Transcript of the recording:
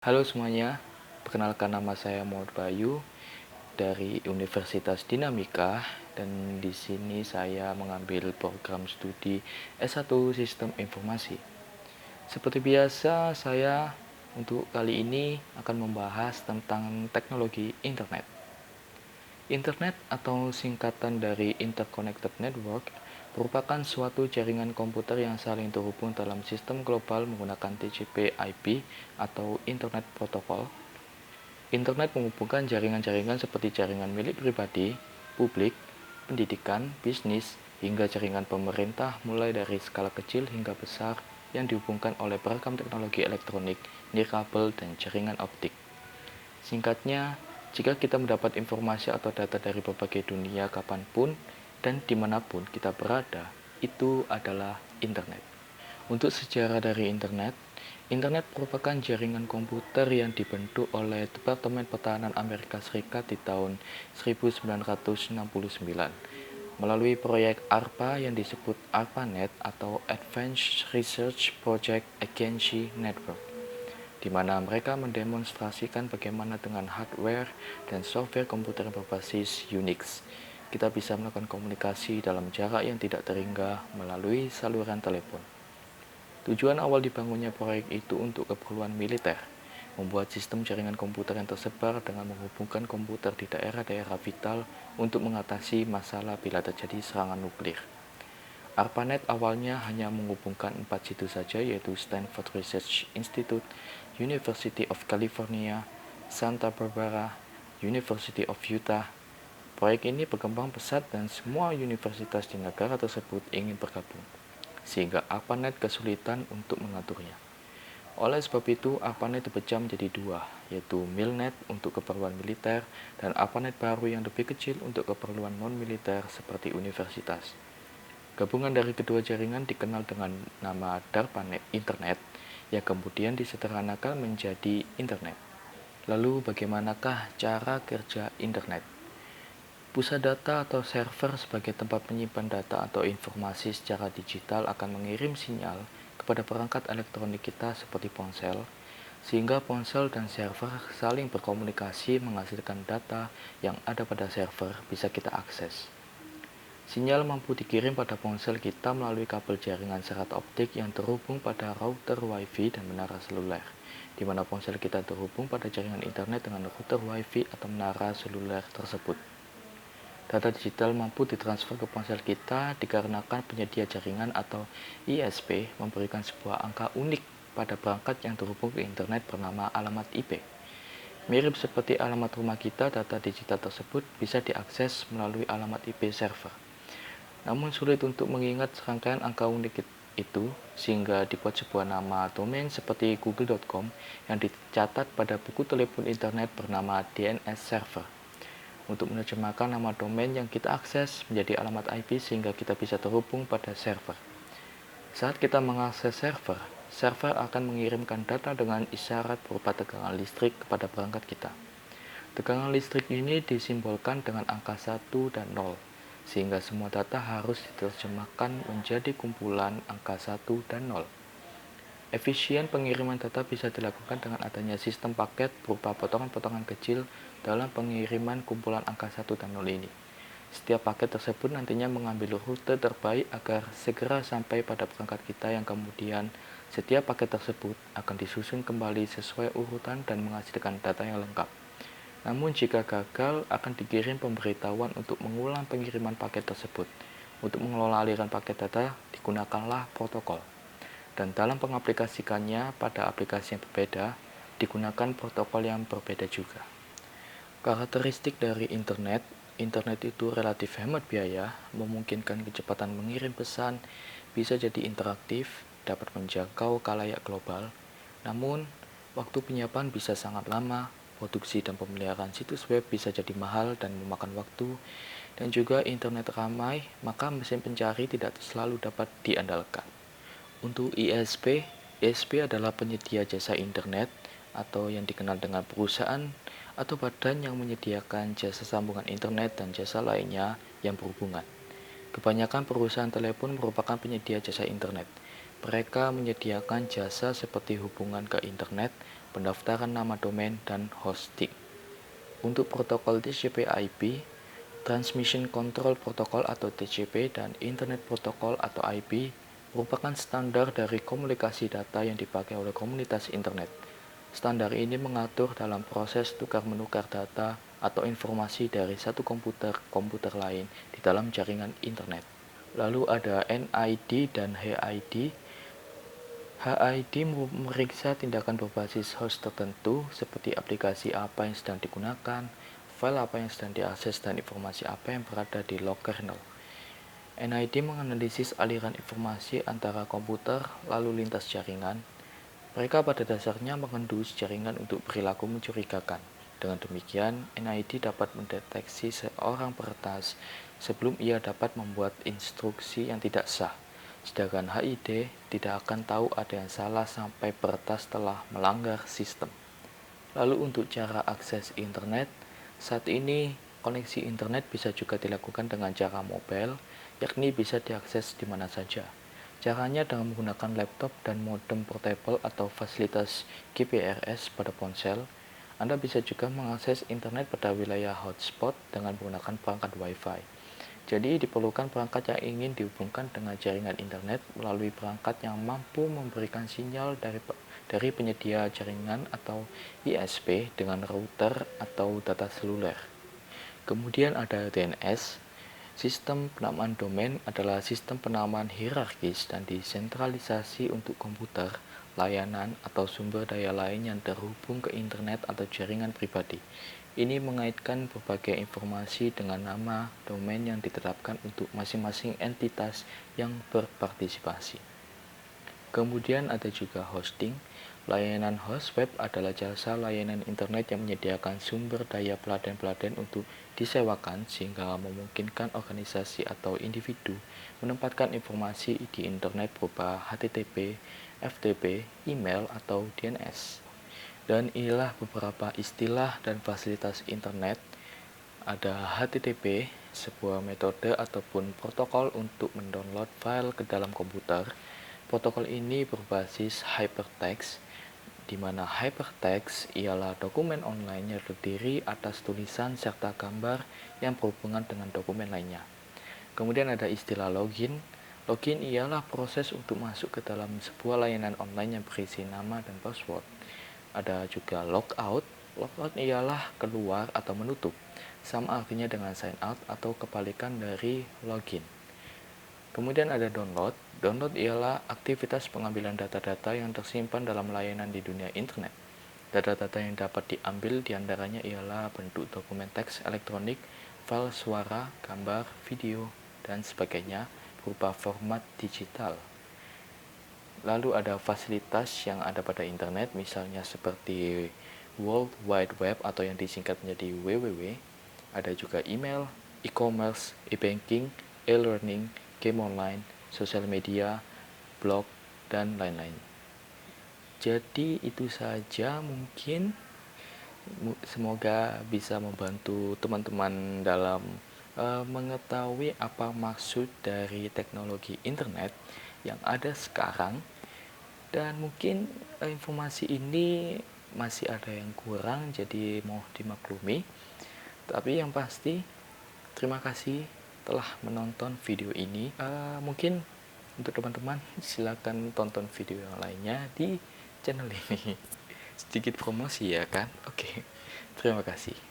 Halo semuanya, perkenalkan nama saya Muhammad Bayu dari Universitas Dinamika dan di sini saya mengambil program studi S1 Sistem Informasi. Seperti biasa, saya untuk kali ini akan membahas tentang teknologi internet. Internet atau singkatan dari Interconnected Network merupakan suatu jaringan komputer yang saling terhubung dalam sistem global menggunakan TCP/IP atau Internet Protocol. Internet menghubungkan jaringan-jaringan seperti jaringan milik pribadi, publik, pendidikan, bisnis, hingga jaringan pemerintah mulai dari skala kecil hingga besar yang dihubungkan oleh beragam teknologi elektronik, nirkabel, dan jaringan optik. Singkatnya, jika kita mendapat informasi atau data dari berbagai dunia kapanpun dan dimanapun kita berada, itu adalah internet. Untuk sejarah dari internet, internet merupakan jaringan komputer yang dibentuk oleh Departemen Pertahanan Amerika Serikat di tahun 1969 melalui proyek ARPA yang disebut ARPANET atau Advanced Research Project Agency Network, di mana mereka mendemonstrasikan bagaimana dengan hardware dan software komputer berbasis Unix, kita bisa melakukan komunikasi dalam jarak yang tidak terhingga melalui saluran telepon. Tujuan awal dibangunnya proyek itu untuk keperluan militer, membuat sistem jaringan komputer yang tersebar dengan menghubungkan komputer di daerah-daerah vital untuk mengatasi masalah bila terjadi serangan nuklir. ARPANET awalnya hanya menghubungkan 4 situs saja, yaitu Stanford Research Institute, University of California, Santa Barbara, University of Utah. Proyek ini berkembang pesat dan semua universitas di negara tersebut ingin bergabung, sehingga ARPANET kesulitan untuk mengaturnya. Oleh sebab itu, ARPANET dipecah menjadi dua, yaitu MILNET untuk keperluan militer dan ARPANET baru yang lebih kecil untuk keperluan non-militer seperti universitas. Gabungan dari kedua jaringan dikenal dengan nama DARPANET Internet, yang kemudian disederhanakan menjadi Internet. Lalu bagaimanakah cara kerja Internet? Pusat data atau server sebagai tempat menyimpan data atau informasi secara digital akan mengirim sinyal kepada perangkat elektronik kita seperti ponsel, sehingga ponsel dan server saling berkomunikasi menghasilkan data yang ada pada server bisa kita akses. Sinyal mampu dikirim pada ponsel kita melalui kabel jaringan serat optik yang terhubung pada router Wi-Fi dan menara seluler, di mana ponsel kita terhubung pada jaringan internet dengan router Wi-Fi atau menara seluler tersebut. Data digital mampu ditransfer ke ponsel kita dikarenakan penyedia jaringan atau ISP memberikan sebuah angka unik pada perangkat yang terhubung ke internet bernama alamat IP. Mirip seperti alamat rumah kita, data digital tersebut bisa diakses melalui alamat IP server. Namun sulit untuk mengingat serangkaian angka unik itu, sehingga dibuat sebuah nama domain seperti google.com yang dicatat pada buku telepon internet bernama DNS server, untuk menerjemahkan nama domain yang kita akses menjadi alamat IP sehingga kita bisa terhubung pada server. Saat kita mengakses server, server akan mengirimkan data dengan isyarat berupa tegangan listrik kepada perangkat kita. Tegangan listrik ini disimbolkan dengan angka 1 dan 0, sehingga semua data harus diterjemahkan menjadi kumpulan angka 1 dan 0. Efisien pengiriman data bisa dilakukan dengan adanya sistem paket berupa potongan-potongan kecil dalam pengiriman kumpulan angka 1 dan 0 ini. Setiap paket tersebut nantinya mengambil rute terbaik agar segera sampai pada perangkat kita, yang kemudian setiap paket tersebut akan disusun kembali sesuai urutan dan menghasilkan data yang lengkap. Namun jika gagal, akan dikirim pemberitahuan untuk mengulang pengiriman paket tersebut. Untuk mengelola aliran paket data, digunakanlah protokol. Dan dalam pengaplikasikannya pada aplikasi yang berbeda, digunakan protokol yang berbeda juga. Karakteristik dari internet itu relatif hemat biaya, memungkinkan kecepatan mengirim pesan, bisa jadi interaktif, dapat menjangkau khalayak global. Namun, waktu penyiapan bisa sangat lama, produksi dan pemeliharaan situs web bisa jadi mahal dan memakan waktu, dan juga internet ramai, maka mesin pencari tidak selalu dapat diandalkan. Untuk ISP, ISP adalah penyedia jasa internet atau yang dikenal dengan perusahaan atau badan yang menyediakan jasa sambungan internet dan jasa lainnya yang berhubungan. Kebanyakan perusahaan telepon merupakan penyedia jasa internet. Mereka menyediakan jasa seperti hubungan ke internet, pendaftaran nama domain, dan hosting. Untuk protokol TCP/IP, Transmission Control Protocol atau TCP, dan Internet Protocol atau IP merupakan standar dari komunikasi data yang dipakai oleh komunitas internet. Standar ini mengatur dalam proses tukar-menukar data atau informasi dari satu komputer ke komputer lain di dalam jaringan internet. Lalu ada NID dan HID. HID memeriksa tindakan berbasis host tertentu seperti aplikasi apa yang sedang digunakan, file apa yang sedang diakses, dan informasi apa yang berada di log kernel. NID menganalisis aliran informasi antara komputer lalu lintas jaringan. Mereka pada dasarnya mengendus jaringan untuk perilaku mencurigakan. Dengan demikian, NID dapat mendeteksi seorang peretas sebelum ia dapat membuat instruksi yang tidak sah. Sedangkan HID tidak akan tahu ada yang salah sampai peretas telah melanggar sistem. Lalu untuk cara akses internet, saat ini koneksi internet bisa juga dilakukan dengan cara mobile, yakni bisa diakses di mana saja. Caranya dengan menggunakan laptop dan modem portable atau fasilitas GPRS pada ponsel. Anda bisa juga mengakses internet pada wilayah hotspot dengan menggunakan perangkat Wi-Fi. Jadi diperlukan perangkat yang ingin dihubungkan dengan jaringan internet melalui perangkat yang mampu memberikan sinyal dari penyedia jaringan atau ISP dengan router atau data seluler. Kemudian ada DNS. Sistem penamaan domain adalah sistem penamaan hierarkis dan desentralisasi untuk komputer, layanan, atau sumber daya lain yang terhubung ke internet atau jaringan pribadi. Ini mengaitkan berbagai informasi dengan nama domain yang ditetapkan untuk masing-masing entitas yang berpartisipasi. Kemudian ada juga hosting. Layanan host web adalah jasa layanan internet yang menyediakan sumber daya peladen-peladen untuk disewakan sehingga memungkinkan organisasi atau individu menempatkan informasi di internet berupa HTTP, FTP, email, atau DNS. Dan inilah beberapa istilah dan fasilitas internet. Ada HTTP, sebuah metode ataupun protokol untuk mendownload file ke dalam komputer. Protokol ini berbasis hypertext, di mana hypertext ialah dokumen online yang terdiri atas tulisan serta gambar yang berhubungan dengan dokumen lainnya. Kemudian ada istilah login. Login ialah proses untuk masuk ke dalam sebuah layanan online yang berisi nama dan password. Ada juga logout. Logout ialah keluar atau menutup. Sama artinya dengan sign out atau kebalikan dari login. Kemudian ada download. Download ialah aktivitas pengambilan data-data yang tersimpan dalam layanan di dunia internet. Data-data yang dapat diambil diantaranya ialah bentuk dokumen teks elektronik, file suara, gambar, video, dan sebagainya berupa format digital. Lalu ada fasilitas yang ada pada internet, misalnya seperti World Wide Web atau yang disingkat menjadi WWW. Ada juga email, e-commerce, e-banking, e-learning, game online, sosial media, blog, dan lain-lain. Jadi itu saja mungkin. Semoga bisa membantu teman-teman dalam mengetahui apa maksud dari teknologi internet yang ada sekarang. Dan mungkin informasi ini masih ada yang kurang, jadi mau dimaklumi. Tapi yang pasti, terima kasih telah menonton video ini. Mungkin untuk teman-teman silakan tonton video yang lainnya di channel ini. Sedikit promosi ya kan? Oke. Terima kasih.